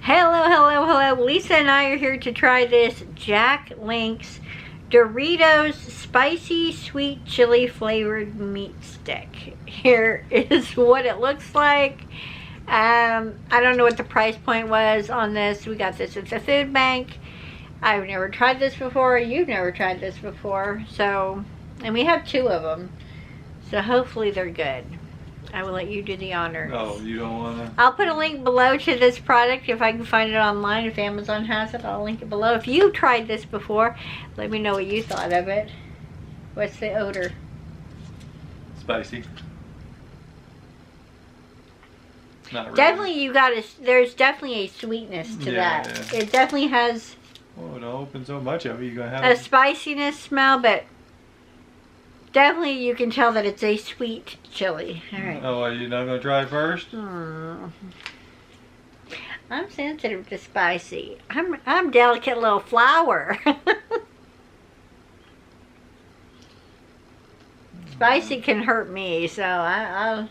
Hello, hello, hello. Lisa and I are here to try this Jack Link's Doritos Spicy Sweet Chili Flavored Meat Stick. Here is what it looks like. I don't know what the price point was on this. We got this at the food bank. I've never tried this before. You've never tried this before. So, and we have 2 of them. So hopefully they're good. I will let you do the honors. Oh, you don't want to? I'll put a link below to this product if I can find it online. If Amazon has it, I'll link it below. If you tried this before, let me know what you thought of it. What's the odor? Spicy. Not really. Definitely, there's definitely a sweetness to that. Yeah. It definitely has. Oh, don't open so much of it. You're gonna have a spiciness smell, but definitely you can tell that it's a sweet chili. All right. Oh, are you not gonna try it first? I'm sensitive to spicy. I'm delicate little flower. Spicy can hurt me, so I'll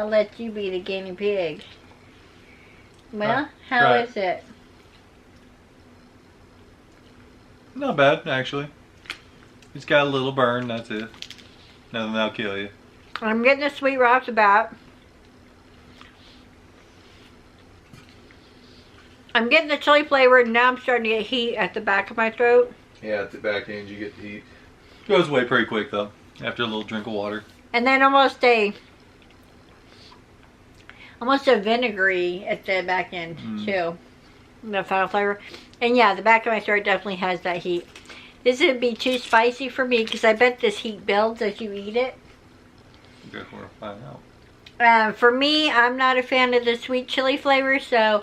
let you be the guinea pig. Well, how is it? Not bad, actually. It's got a little burn, that's it. Nothing that'll kill you. I'm getting the sweet right off the bat. I'm getting the chili flavor, and now I'm starting to get heat at the back of my throat. Yeah, at the back end you get the heat. Goes away pretty quick though, after a little drink of water. And then almost a vinegary at the back end too. The final flavor. And yeah, the back of my throat definitely has that heat. This would be too spicy for me because I bet this heat builds as you eat it. Guess we'll find out. For me, I'm not a fan of the sweet chili flavor, so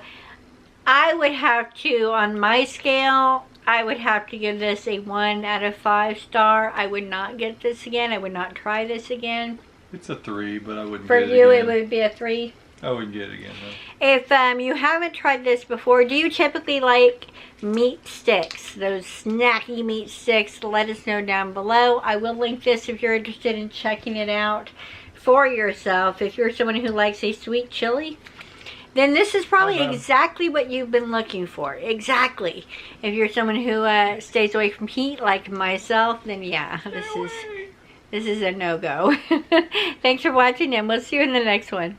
I would have to, on my scale, I would have to give this a 1 out of 5 star. I would not get this again. I would not try this again. It's a 3, but I wouldn't get it again. For you, it would be a 3? I wouldn't get it again, though. If you haven't tried this before, do you typically like meat sticks? Those snacky meat sticks? Let us know down below. I will link this if you're interested in checking it out for yourself. If you're someone who likes a sweet chili, then this is probably exactly what you've been looking for. Exactly. If you're someone who stays away from heat like myself, then yeah, this is a no-go. Thanks for watching, and we'll see you in the next one.